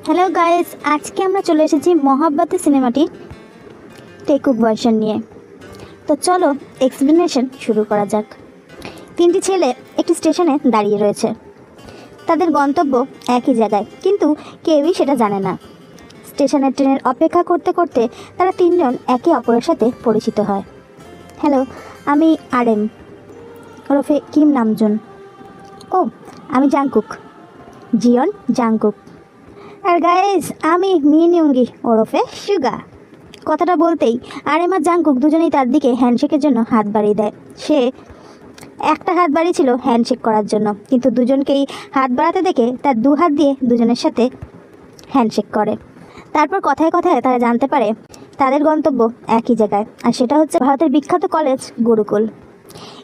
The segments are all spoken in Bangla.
হ্যালো গাইস, আজকে আমরা চলে এসেছি মহাব্বতী সিনেমাটি টেকুক ভার্সন নিয়ে। তো চলো এক্সপ্লেনেশন শুরু করা যাক। তিনটি ছেলে একটি স্টেশনে দাঁড়িয়ে রয়েছে। তাদের গন্তব্য একই জায়গায়, কিন্তু কেউই সেটা জানে না। স্টেশনের ট্রেনের অপেক্ষা করতে করতে তারা তিনজন একে অপরের সাথে পরিচিত হয়। হ্যালো, আমি আরএম ওরফে কিম নামজুন। ও, আমি জাংকুক, জিয়ন জাংকুক। আর গাইস, আমি মিনিয়ঙ্গি ওরফে সুগা। কথাটা বলতেই আরএম আর জাংকুক দুজনেই তার দিকে হ্যান্ডশেকের জন্য হাত বাড়িয়ে দেয়। সে একটা হাত বাড়িয়েছিল হ্যান্ডশেক করার জন্য, কিন্তু দুজনকেই হাত বাড়াতে দেখে তার দু হাত দিয়ে দুজনের সাথে হ্যান্ডশেক করে। তারপর কথায় কথায় তারা জানতে পারে তাদের গন্তব্য একই জায়গায়, আর সেটা হচ্ছে ভারতের বিখ্যাত কলেজ গুরুকুল।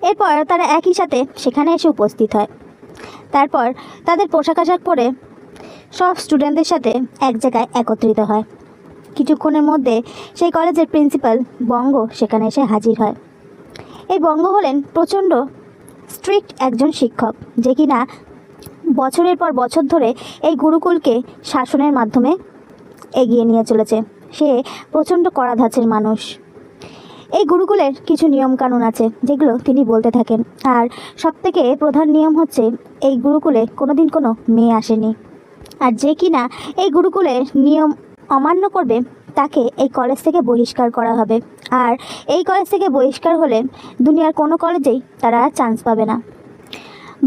এরপর তারা একই সাথে সেখানে এসে উপস্থিত হয়। তারপর তাদের পোশাক আশাক পরে সব স্টুডেন্টদের সাথে এক জায়গায় একত্রিত হয়। কিছুক্ষণের মধ্যে সেই কলেজের প্রিন্সিপাল বঙ্গ সেখানে এসে হাজির হয়। এই বঙ্গ হলেন প্রচণ্ড স্ট্রিক্ট একজন শিক্ষক, যে কিনা বছরের পর বছর ধরে এই গুরুকুলকে শাসনের মাধ্যমে এগিয়ে নিয়ে চলেছে। সে প্রচণ্ড কড়া ধাঁচের মানুষ। এই গুরুকুলের কিছু নিয়মকানুন আছে যেগুলো তিনি বলতে থাকেন, আর সবথেকে প্রধান নিয়ম হচ্ছে এই গুরুকুলে কোনোদিন কোনো মেয়ে আসেনি, আর যে কিনা এই গুরুকুলের নিয়ম অমান্য করবে তাকে এই কলেজ থেকে বহিষ্কার করা হবে। আর এই কলেজ থেকে বহিষ্কার হলে দুনিয়ার কোনো কলেজেই তারা চান্স পাবে না।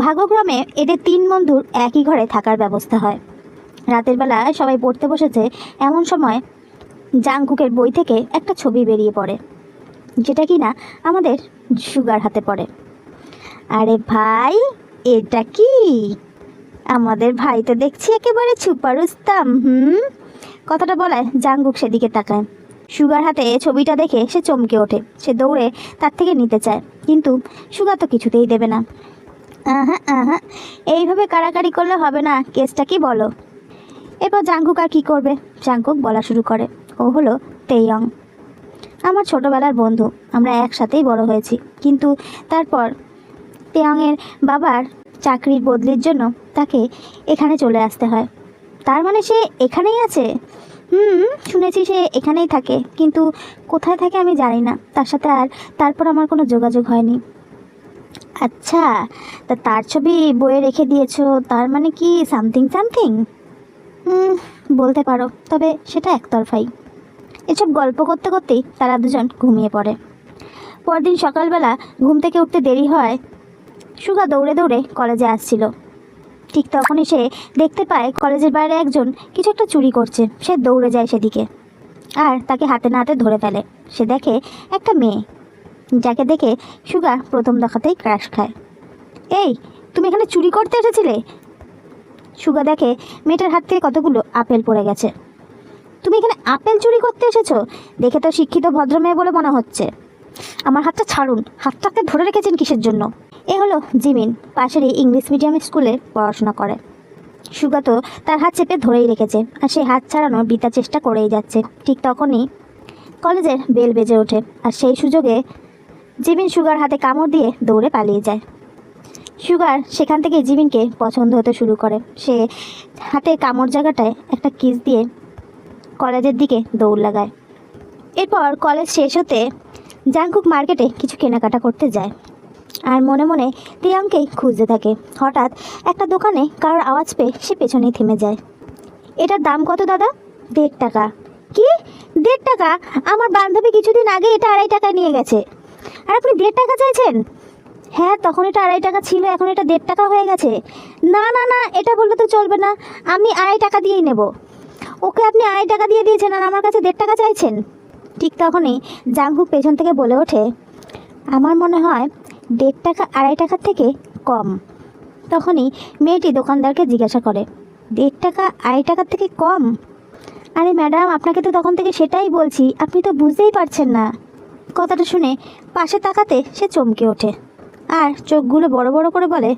ভাগ্যক্রমে এদের তিন বন্ধুর একই ঘরে থাকার ব্যবস্থা হয়। রাতের বেলা সবাই পড়তে বসেছে, এমন সময় জাংকুকের বই থেকে একটা ছবি বেরিয়ে পড়ে, যেটা কিনা আমাদের সুগার হাতে পড়ে। আরে ভাই, এটা কি? আমাদের ভাই তো দেখছি একেবারে ছুপা রুস্তাম। কথাটা বলায় জাংকুক সেদিকে তাকায়। সুগার হাতে ছবিটা দেখে সে চমকে ওঠে। সে দৌড়ে তার থেকে নিতে চায়, কিন্তু সুগা তো কিছুতেই দেবে না। আহা, এইভাবে কাড়াকাড়ি করলে হবে না, কেসটা কি বলো? এরপর জাংকুক আর কী করবে? জাংকুক বলা শুরু করে, ও হলো তেইয়ং, আমার ছোটোবেলার বন্ধু। আমরা একসাথেই বড় হয়েছি, কিন্তু তারপর তেয়ংয়ের বাবার চাকরির বদলির জন্য তাকে এখানে চলে আসতে হয়। তার মানে সে এখানেই আছে? শুনেছি সে এখানেই থাকে, কিন্তু কোথায় থাকে আমি জানি না। তার সাথে আর তারপর আমার কোনো যোগাযোগ হয়নি। আচ্ছা, তা তার ছবি বইয়ে রেখে দিয়েছো, তার মানে কি সামথিং সামথিং? বলতে পারো, তবে সেটা একতরফাই। এসব গল্প করতে করতেই তারা দুজন ঘুমিয়ে পড়ে। পরদিন সকালবেলা ঘুম থেকে উঠতে দেরি হয়। সুগা দৌড়ে দৌড়ে কলেজে আসছিল। ঠিক তখনই সে দেখতে পায় কলেজের বাইরে একজন কিছু একটা চুরি করছে। সে দৌড়ে যায় সেদিকে, আর তাকে হাতে না হাতে ধরে ফেলে। সে দেখে একটা মেয়ে, যাকে দেখে সুগা প্রথম দেখাতেই ক্রাশ খায়। এই, তুমি এখানে চুরি করতে এসেছিলে? সুগা দেখে মেয়েটার হাত থেকে কতগুলো আপেল পড়ে গেছে। তুমি এখানে আপেল চুরি করতে এসেছো? দেখে তো শিক্ষিত ভদ্র মেয়ে বলে মনে হচ্ছে। আমার হাতটা ছাড়ুন, হাতটাকে ধরে রেখেছেন কিসের জন্য? এ হলো জিমিন, পাশেরই ইংলিশ মিডিয়াম স্কুলে পড়াশোনা করে। সুগা তো তার হাত চেপে ধরেই রেখেছে, আর সে হাত ছাড়ানোর বৃথা চেষ্টা করেই যাচ্ছে। ঠিক তখনই কলেজের বেল বেজে ওঠে, আর সেই সুযোগে জিমিন সুগার হাতে কামড় দিয়ে দৌড়ে পালিয়ে যায়। সুগার সেখান থেকে জিমিনকে পছন্দ হতে শুরু করে। সে হাতের কামড় জায়গাটায় একটা কিস দিয়ে কলেজের দিকে দৌড় লাগায়। এরপর কলেজ শেষ হতে জাংকুক মার্কেটে কিছু কেনাকাটা করতে যায়, আর মনে মনে তেয়ংকেই খুঁজতে থাকে। হঠাৎ একটা দোকানে কারোর আওয়াজ পেয়ে সে পেছনেই থেমে যায়। এটার দাম কত দাদা? 1.5 টাকা। কি 1.5 টাকা? আমার বান্ধবী কিছুদিন আগে এটা 2.5 টাকায় নিয়ে গেছে, আর আপনি 1.5 টাকা চাইছেন? হ্যাঁ, তখন এটা 2.5 টাকা ছিল, এখন এটা 1.5 টাকা হয়ে গেছে। না না না, এটা বললে তো চলবে না, আমি 2.5 টাকা দিয়েই নেব। ওকে আপনি 2.5 টাকা দিয়ে দিয়েছেন, আর আমার কাছে 1.5 টাকা চাইছেন? ঠিক তখনই জাংকুক পেছন থেকে বলে ওঠে, আমার মনে হয় 1.5 টাকা 2.5 টাকার থেকে কম। তখনই মেয়েটি দোকানদারকে জিজ্ঞাসা করে, 1.5 টাকা 2.5 টাকার থেকে কম? আরে ম্যাডাম, আপনাকে তো তখন থেকে সেটাই বলছি, আপনি তো বুঝতেই পারছেন না। কথাটা শুনে পাশে তাকাতে সে চমকে ওঠে, আর চোখগুলো বড় বড় করে বলে,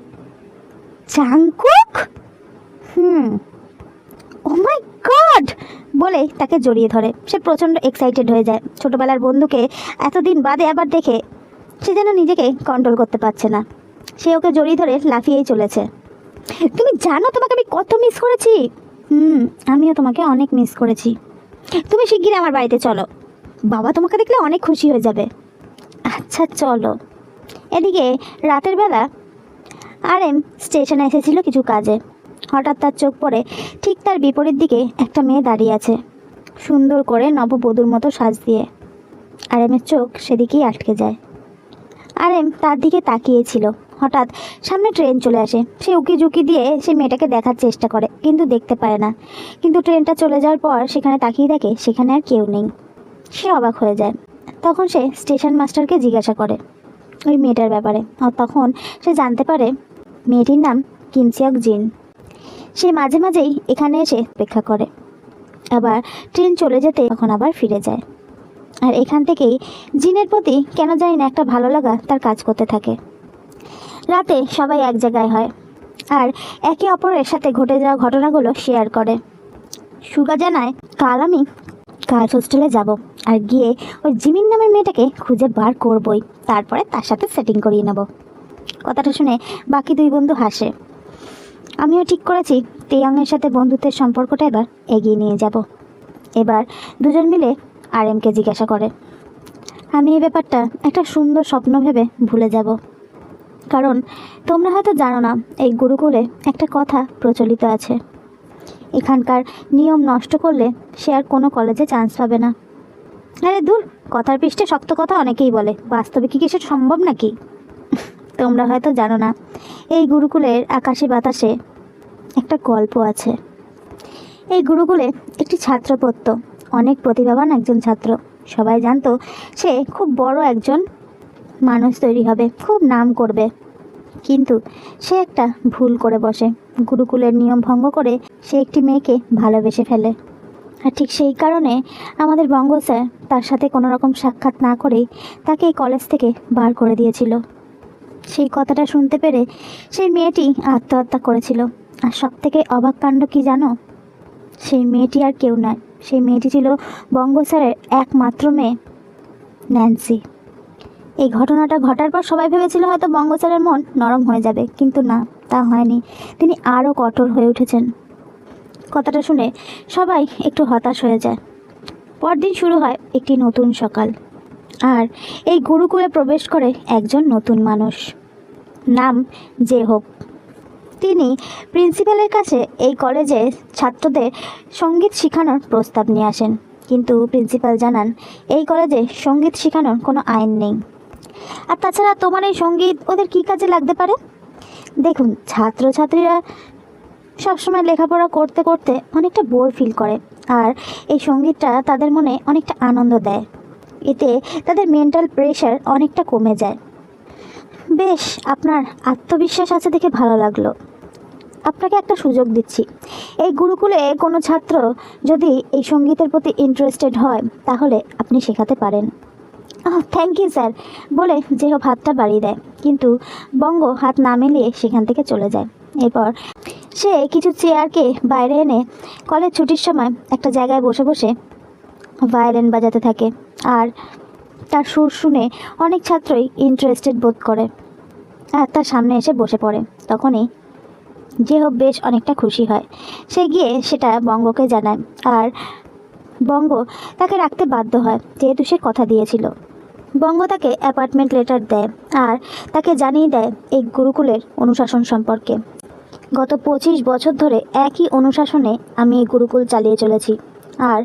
জাংকুক? ও মাই গড বলে তাকে জড়িয়ে ধরে। সে প্রচণ্ড এক্সাইটেড হয়ে যায়। ছোটোবেলার বন্ধুকে এতদিন বাদে আবার দেখে সে যেন নিজেকে কন্ট্রোল করতে পারছে না। সে ওকে জড়িয়ে ধরে লাফিয়েই চলেছে। তুমি জানো তোমাকে আমি কত মিস করেছি? আমিও তোমাকে অনেক মিস করেছি। তুমি শিগগিরই আমার বাড়িতে চলো, বাবা তোমাকে দেখলে অনেক খুশি হয়ে যাবে। আচ্ছা চলো। এদিকে রাতের বেলা আরএম স্টেশনে এসেছিল কিছু কাজে। হঠাৎ তার চোখ পড়ে ঠিক তার বিপরীত দিকে একটা মেয়ে দাঁড়িয়ে আছে, সুন্দর করে নববধূর মতো সাজ দিয়ে। আরএমের চোখ সেদিকেই আটকে যায়। আরএম তার দিকে তাকিয়েছিল। হঠাৎ সামনে ট্রেন চলে আসে। সে উকি ঝুঁকি দিয়ে সেই মেয়েটাকে দেখার চেষ্টা করে, কিন্তু দেখতে পারে না। কিন্তু ট্রেনটা চলে যাওয়ার পর সেখানে তাকিয়ে দেখে সেখানে আর কেউ নেই। সে অবাক হয়ে যায়। তখন সে স্টেশন মাস্টারকে জিজ্ঞাসা করে ওই মেয়েটার ব্যাপারে। আর তখন সে জানতে পারে মেয়েটির নাম কিম সিওক জিন। সে মাঝে মাঝেই এখানে এসে অপেক্ষা করে, আবার ট্রেন চলে যেতে তখন আবার ফিরে যায়। আর এখান থেকেই জিনের প্রতি কেন জানি না একটা ভালো লাগা তার কাজ করতে থাকে। রাতে সবাই এক জায়গায় হয় আর একে অপরের সাথে ঘটে যাওয়া ঘটনাগুলো শেয়ার করে। সুগা জানায়, কাল আমি গার্লস হোস্টেলে যাব, আর গিয়ে ওই জিমিন নামের মেয়েটাকে খুঁজে বার করবই, তারপরে তার সাথে সেটিং করিয়ে নেব। কথাটা শুনে বাকি দুই বন্ধু হাসে। আমিও ঠিক করেছি তেয়ংয়ের সাথে বন্ধুত্বের সম্পর্কটা এবার এগিয়ে নিয়ে যাব। এবার দুজন মিলে আরএমকে জিজ্ঞাসা করে, আমি এই ব্যাপারটা একটা সুন্দর স্বপ্ন ভেবে ভুলে যাব। কারণ তোমরা হয়তো জানো না, এই গুরুকুলে একটা কথা প্রচলিত আছে, এখানকার নিয়ম নষ্ট করলে সে আর কোনো কলেজে চান্স পাবে না। আরে দূর, কথার পৃষ্ঠে শক্ত কথা অনেকেই বলে, বাস্তবে কি কিছু সম্ভব নাকি? তোমরা হয়তো জানো না, এই গুরুকুলের আকাশে বাতাসে একটা গল্প আছে। এই গুরুকুলে একটি ছাত্র পড়তো, অনেক প্রতিভাবান একজন ছাত্র। সবাই জানতো সে খুব বড় একজন মানুষ তৈরি হবে, খুব নাম করবে। কিন্তু সে একটা ভুল করে বসে, গুরুকুলের নিয়ম ভঙ্গ করে সে একটি মেয়েকে ভালোবেসে ফেলে। আর ঠিক সেই কারণে আমাদের বঙ্গ স্যার তার সাথে কোনো রকম সাক্ষাৎ না করেই তাকে এই কলেজ থেকে বার করে দিয়েছিল। সেই কথাটা শুনতে পেরে সেই মেয়েটি আত্মহত্যা করেছিল। আর সব থেকে অবাক কাণ্ড কি জানো? সেই মেয়েটি আর কেউ নয়, সেই মেয়েটি ছিল বঙ্গ স্যারের একমাত্র মেয়ে ন্যান্সি। এই ঘটনাটা ঘটার পর সবাই ভেবেছিল হয়তো বঙ্গ স্যারের মন নরম হয়ে যাবে, কিন্তু না, তা হয়নি। তিনি আরও কঠোর হয়ে উঠেছেন। কথাটা শুনে সবাই একটু হতাশ হয়ে যায়। পরদিন শুরু হয় একটি নতুন সকাল, আর এই গুরুকুলে প্রবেশ করে একজন নতুন মানুষ, নাম জেহোপ। তিনি প্রিন্সিপালের কাছে এই কলেজে ছাত্রদের সঙ্গীত শেখানোর প্রস্তাব নিয়ে আসেন। কিন্তু প্রিন্সিপাল জানান এই কলেজে সঙ্গীত শেখানোর কোনো আইন নেই। আর তাছাড়া তোমার এই সঙ্গীত ওদের কী কাজে লাগতে পারে? দেখুন, ছাত্রছাত্রীরা সবসময় লেখাপড়া করতে করতে অনেকটা বোর ফিল করে, আর এই সঙ্গীতটা তাদের মনে অনেকটা আনন্দ দেয়। এতে তাদের মেন্টাল প্রেশার অনেকটা কমে যায়। বেশ, আপনার আত্মবিশ্বাস আছে দেখে ভালো লাগলো। আপনাকে একটা সুযোগ দিচ্ছি, এই গুরুকুলে কোনো ছাত্র যদি এই সঙ্গীতের প্রতি ইন্টারেস্টেড হয় তাহলে আপনি শেখাতে পারেন। থ্যাংক ইউ স্যার বলে যেসব হাতটা বাড়িয়ে দেয়, কিন্তু বঙ্গ হাত না মেলিয়ে সেখান থেকে চলে যায়। এরপর সে কিছু চেয়ারকে বাইরে এনে কলেজ ছুটির সময় একটা জায়গায় বসে বসে ভায়োলিন বাজাতে থাকে। আর তার সুর শুনে অনেক ছাত্রই ইন্টারেস্টেড বোধ করে আর তার সামনে এসে বসে পড়ে। তখনই জেহোপ বেশ অনেকটা খুশি হয়। সে গিয়ে সেটা বঙ্গকে জানায়, আর বঙ্গ তাকে রাখতে বাধ্য হয় যেহেতু সে কথা দিয়েছিল। বঙ্গ তাকে অ্যাপয়েন্টমেন্ট লেটার দেয় আর তাকে জানিয়ে দেয় এই গুরুকুলের অনুশাসন সম্পর্কে। গত 25 বছর ধরে একই অনুশাসনে আমি এই গুরুকুল চালিয়ে চলেছি, আর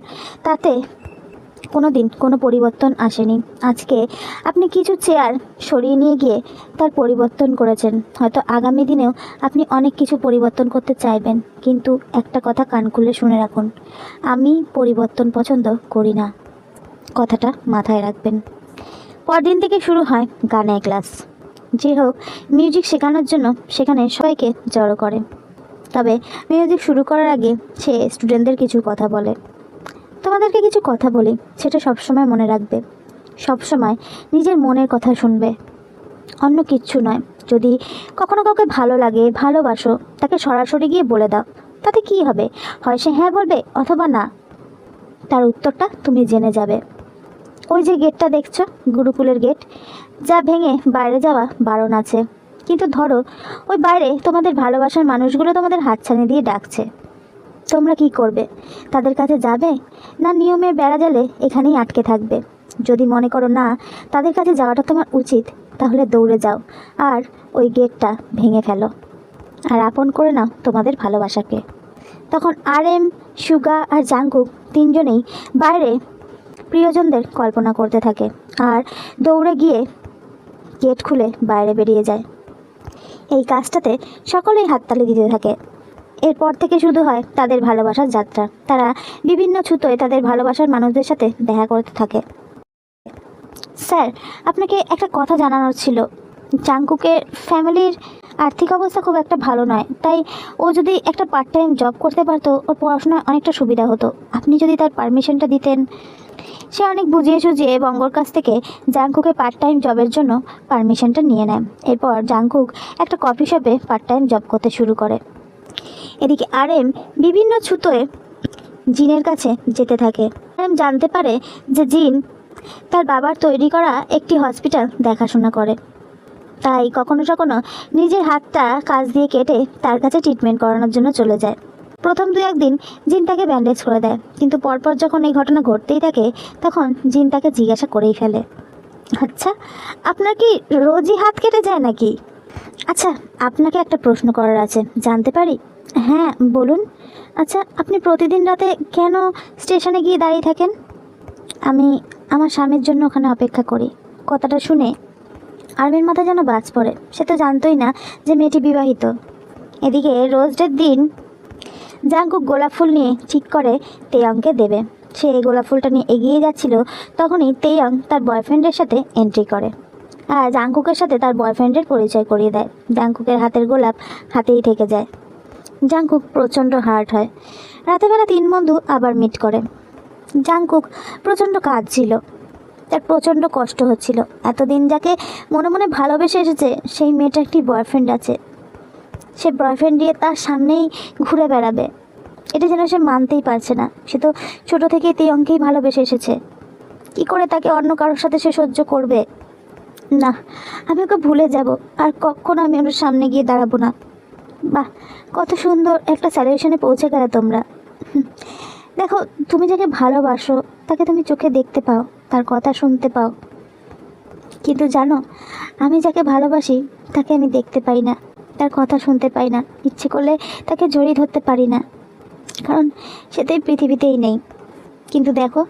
তাতে কোনো দিন কোনো পরিবর্তন আসেনি। আজকে আপনি কিছু চেয়ার সরিয়ে নিয়ে গিয়ে তার পরিবর্তন করেছেন। হয়তো আগামী দিনেও আপনি অনেক কিছু পরিবর্তন করতে চাইবেন, কিন্তু একটা কথা কান খুলে শুনে রাখুন, আমি পরিবর্তন পছন্দ করি না। কথাটা মাথায় রাখবেন। পরদিন থেকে শুরু হয় গানের ক্লাস। যে হোক মিউজিক শেখানোর জন্য সেখানে সবাইকে জড়ো করে। তবে মিউজিক শুরু করার আগে সে স্টুডেন্টদের কিছু কথা বলে। তোমাদেরকে কিছু কথা বলি, সেটা সবসময় মনে রাখবে। সবসময় নিজের মনের কথা শুনবে, অন্য কিচ্ছু নয়। যদি কখনো কাউকে ভালো লাগে, ভালোবাসো, তাকে সরাসরি গিয়ে বলে দাও। তাতে কি হবে? হয় সে হ্যাঁ বলবে অথবা না। তার উত্তরটা তুমি জেনে যাবে। ওই যে গেটটা দেখছো, গুরুকুলের গেট, যা ভেঙে বাইরে যাওয়া বারণ আছে। কিন্তু ধরো ওই বাইরে তোমাদের ভালোবাসার মানুষগুলো তোমাদের হাতছানি দিয়ে ডাকছে, তোমরা কি করবে? তাদের কাছে যাবে, না নিয়মের বেড়াজালে এখানেই আটকে থাকবে? যদি মনে করো না তাদের কাছে যাওয়াটা তোমার উচিত, তাহলে দৌড়ে যাও আর ওই গেটটা ভেঙে ফেলো, আর আপন করে নাও তোমাদের ভালোবাসাকে। তখন RM, সুগা আর জাংকুক তিনজনেই বাইরে প্রিয়জনদের কল্পনা করতে থাকে আর দৌড়ে গিয়ে গেট খুলে বাইরে বেরিয়ে যায়। এই কাজটাতে সকলেই হাততালি দিতে থাকে। এরপর থেকে শুরু হয় তাদের ভালোবাসার যাত্রা। তারা বিভিন্ন ছুতোয় তাদের ভালোবাসার মানুষদের সাথে দেখা করতে থাকে। স্যার, আপনাকে একটা কথা জানানোর ছিল। জাংকুকের ফ্যামিলির আর্থিক অবস্থা খুব একটা ভালো নয়, তাই ও যদি একটা পার্ট টাইম জব করতে পারতো ওর পড়াশোনায় অনেকটা সুবিধা হতো। আপনি যদি তার পারমিশনটা দিতেন। সে অনেক বুঝিয়ে সুঝিয়ে বঙ্গর কাছ থেকে জাংকুকের পার্ট টাইম জবের জন্য পারমিশনটা নিয়ে নেয়। এরপর জাংকুক একটা কফি শপে পার্ট টাইম জব করতে শুরু করে। এদিকে RM বিভিন্ন ছুতোয় জিনের কাছে যেতে থাকে। RM জানতে পারে যে জিন তার বাবার তৈরি করা একটি হসপিটাল দেখাশোনা করে, তাই কখনো কখনো নিজের হাতটা কাজ দিয়ে কেটে তার কাছে ট্রিটমেন্ট করানোর জন্য চলে যায়। প্রথম 2-1 দিন জিন তাকে ব্যান্ডেজ করে দেয়, কিন্তু পরপর যখন এই ঘটনা ঘটতেই থাকে তখন জিন তাকে জিজ্ঞাসা করেই ফেলে, আচ্ছা আপনার কি রোজই হাত কেটে যায় নাকি? আচ্ছা, আপনাকে একটা প্রশ্ন করার আছে, জানতে পারি? হ্যাঁ বলুন। আচ্ছা, আপনি প্রতিদিন রাতে কেন স্টেশনে গিয়ে দাঁড়িয়ে থাকেন? আমি আমার স্বামীর জন্য ওখানে অপেক্ষা করি। কথাটা শুনে আরমির মাথায় যেন বাজ পড়ে। সে তো জানতোই না যে মেয়েটি বিবাহিত। এদিকে রোজডের দিন জাংকুক গোলাপ ফুল নিয়ে ঠিক করে তেয়ংকে দেবে। সে এই গোলাপ ফুলটা নিয়ে এগিয়ে যাচ্ছিল, তখনই তেয়ং তার বয়ফ্রেন্ডের সাথে এন্ট্রি করে আর জাংকুকের সাথে তার বয়ফ্রেন্ডের পরিচয় করিয়ে দেয়। জাংকুকের হাতের গোলাপ হাতেই থেকে যায়। জাংকুক প্রচণ্ড হার্ট হয়। রাতেবেলা 3 বন্ধু আবার মিট করে। জাংকুক প্রচণ্ড কাঁদছিল, তার প্রচণ্ড কষ্ট হচ্ছিল। এতদিন যাকে মনে মনে ভালোবেসে এসেছে সেই মেয়েটার একটি বয়ফ্রেন্ড আছে, সে বয়ফ্রেন্ড দিয়ে তার সামনেই ঘুরে বেড়াবে, এটা যেন সে মানতেই পারছে না। সে তো ছোটো থেকেই তেয়ংকেই ভালোবেসে এসেছে, কী করে তাকে অন্য কারোর সাথে সে সহ্য করবে? না, আমি ওকে ভুলে যাব, আর কখনো আমি ওর সামনে গিয়ে দাঁড়াবো না। বাহ, কত সুন্দর একটা সলিউশনে পৌঁছে গেলে তোমরা। দেখো, তুমি যাকে ভালোবাসো তাকে তুমি চোখে দেখতে পাও, তার কথা শুনতে পাও, কিন্তু জানো আমি যাকে ভালোবাসি তাকে আমি দেখতে পাই না, তার কথা শুনতে পাই না, ইচ্ছে করলে তাকে জড়িয়ে ধরতে পারি না, কারণ সে তো এই পৃথিবীতেই নেই। কিন্তু দেখো,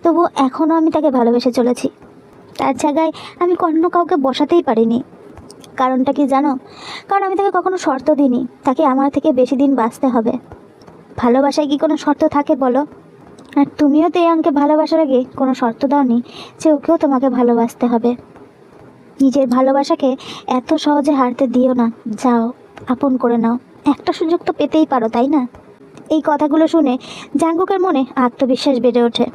তবু এখনও আমি তাকে ভালোবেসে চলেছি। তার জায়গায় আমি অন্য কাউকে বসাতেই পারিনি। কারণটা কি জানো? কারণ আমি তাকে কখনো শর্ত দিইনি তাকে আমার থেকে বেশি দিন বাঁচতে হবে। ভালোবাসায় কি কোনো শর্ত থাকে বলো? আর তুমিও তেয়াংকে ভালোবাসার আগে কোনো শর্ত দাওনি যে ওকেও তোমাকে ভালোবাসতে হবে। নিজের ভালোবাসাকে এত সহজে হারতে দিও না, যাও আপন করে নাও। একটা সুযোগ তো পেতেই পারো, তাই না? এই কথাগুলো শুনে জাংকুকের মনে আত্মবিশ্বাস বেড়ে ওঠে।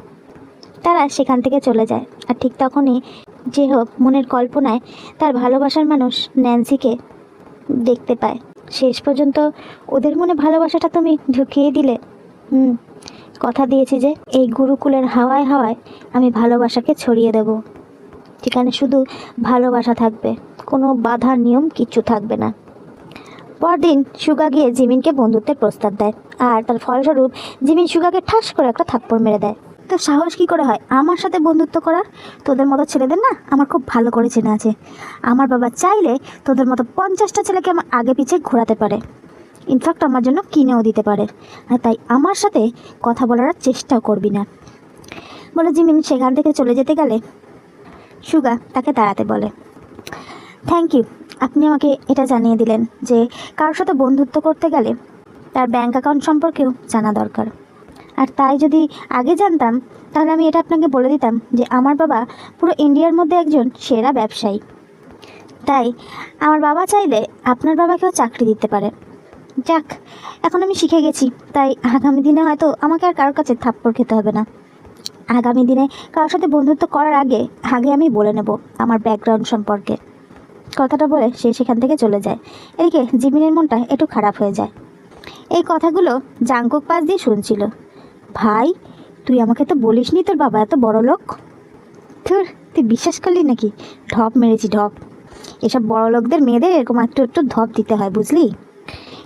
তারা সেখান থেকে চলে যায়। আর ঠিক তখনই যে হোক মনের কল্পনায় তার ভালোবাসার মানুষ ন্যান্সিকে দেখতে পায়। শেষ পর্যন্ত ওদের মনে ভালোবাসাটা তুমি ঢুকিয়ে দিলে। কথা দিয়েছি যে এই গুরুকুলের হাওয়ায় হাওয়ায় আমি ভালোবাসাকে ছড়িয়ে দেব, যেখানে শুধু ভালোবাসা থাকবে, কোনো বাধা নিয়ম কিচ্ছু থাকবে না। পরদিন সুগা গিয়ে জিমিনকে বন্ধুত্বের প্রস্তাব দেয়, আর তার ফলস্বরূপ জিমিন সুগাকে ঠাস করে একটা থাপ্পড় মেরে দেয়। তো সাহস কী করে হয় আমার সাথে বন্ধুত্ব করার? তোদের মতো ছেলেদের না আমার খুব ভালো করে চেনা আছে। আমার বাবা চাইলে তোদের মতো 50টা ছেলেকে আমার আগে পিছিয়ে ঘোরাতে পারে, ইনফ্যাক্ট আমার জন্য কিনেও দিতে পারে। আর তাই আমার সাথে কথা বলার চেষ্টাও করবি না বলে জিমিন সেখান থেকে চলে যেতে গেলে সুগা তাকে দাঁড়াতে বলে। থ্যাংক ইউ, আপনি আমাকে এটা জানিয়ে দিলেন যে কারোর সাথে বন্ধুত্ব করতে গেলে তার ব্যাঙ্ক অ্যাকাউন্ট সম্পর্কেও জানা দরকার। আর তাই যদি আগে জানতাম তাহলে আমি এটা আপনাকে বলে দিতাম যে আমার বাবা পুরো ইন্ডিয়ার মধ্যে একজন সেরা ব্যবসায়ী। তাই আমার বাবা চাইলে আপনার বাবাকেও চাকরি দিতে পারে। যাক, এখন আমি শিখে গেছি, তাই আগামী দিনে হয়তো আমাকে আর কারোর কাছে থাপ্পড় খেতে হবে না। আগামী দিনে কারোর সাথে বন্ধুত্ব করার আগে আমি বলে নেব আমার ব্যাকগ্রাউন্ড সম্পর্কে। কথাটা বলে সে সেখান থেকে চলে যায়। এদিকে জিমিনের মনটা একটু খারাপ হয়ে যায়। এই কথাগুলো জাংকুক পাশ দিয়ে শুনছিল। ভাই, তুই আমাকে তো বলিসনি তোর বাবা এত বড় লোক। তুই বিশ্বাস করলি নাকি? ঢপ মেরেছি, ঢপ। এসব বড় লোকদের মেয়েদের এরকম একটু একটু ধপ দিতে হয়, বুঝলি?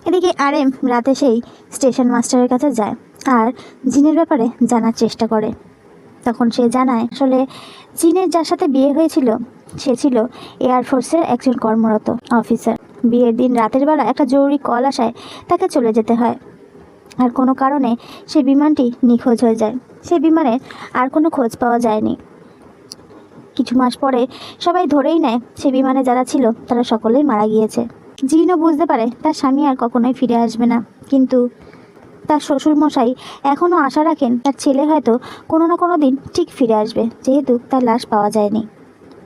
এদিকে আরএম রাতে সেই স্টেশন মাস্টারের কাছে যায় আর জিনের ব্যাপারে জানার চেষ্টা করে। তখন সে জানায় আসলে জিনের যার সাথে বিয়ে হয়েছিল সে ছিল এয়ারফোর্সের একজন কর্মরত অফিসার। বিয়ের দিন রাতের বেলা একটা জরুরি কল আসায় তাকে চলে যেতে হয়, আর কোনো কারণে সেই বিমানটি নিখোঁজ হয়ে যায়। সেই বিমানের আর কোনো খোঁজ পাওয়া যায়নি। কিছু মাস পরে সবাই ধরেই নেয় সে বিমানে যারা ছিল তারা সকলেই মারা গিয়েছে। জিনও বুঝতে পারে তার স্বামী আর কখনোই ফিরে আসবে না, কিন্তু তার শ্বশুরমশাই এখনও আশা রাখেন তার ছেলে হয়তো কোনো না কোনো দিন ঠিক ফিরে আসবে, যেহেতু তার লাশ পাওয়া যায়নি।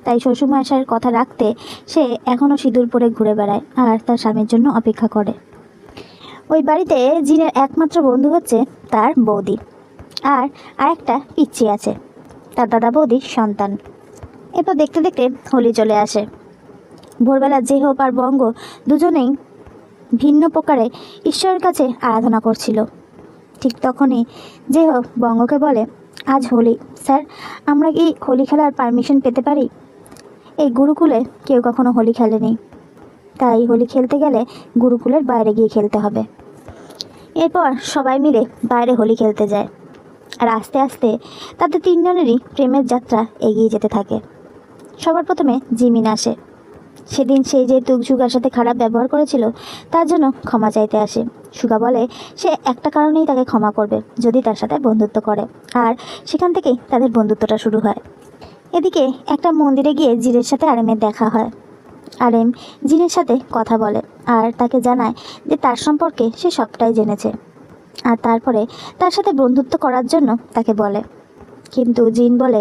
তাই শ্বশুরমশাইয়ের কথা রাখতে সে এখনও সিঁদুর পরে ঘুরে বেড়ায় আর তার স্বামীর জন্য অপেক্ষা করে। ওই বাড়িতে জিনের একমাত্র বন্ধু হচ্ছে তার বৌদি, আর আরেকটা পিচ্চি আছে, তার দাদা বৌদির সন্তান। এরপর দেখতে দেখতে হোলি চলে আসে। ভোরবেলা জেহব আর বঙ্গ দুজনেই ভিন্ন প্রকারে ঈশ্বরের কাছে আরাধনা করছিল। ঠিক তখনই জেহব বঙ্গকে বলে, আজ হোলি স্যার, আমরা কি হোলি খেলার পারমিশন পেতে পারি? এই গুরুকুলে কেউ কখনো হোলি খেলেনি, তাই হোলি খেলতে গেলে গুরুকুলের বাইরে গিয়ে খেলতে হবে। এরপর সবাই মিলে বাইরে হোলি খেলতে যায়, আর আস্তে আস্তে তাদের তিনজনেরই প্রেমের যাত্রা এগিয়ে যেতে থাকে। সবার প্রথমে জিমিন আসে। সেদিন সে যে সুগার সাথে খারাপ ব্যবহার করেছিল তার জন্য ক্ষমা চাইতে আসে। সুগা বলে সে একটা কারণেই তাকে ক্ষমা করবে, যদি তার সাথে বন্ধুত্ব করে, আর সেখান থেকেই তাদের বন্ধুত্বটা শুরু হয়। এদিকে একটা মন্দিরে গিয়ে জিনের সাথে আরেমের দেখা হয়। আরেম জিনের সাথে কথা বলে আর তাকে জানায় যে তার সম্পর্কে সে সবটাই জেনেছে, আর তারপরে তার সাথে বন্ধুত্ব করার জন্য তাকে বলে। কিন্তু জিন বলে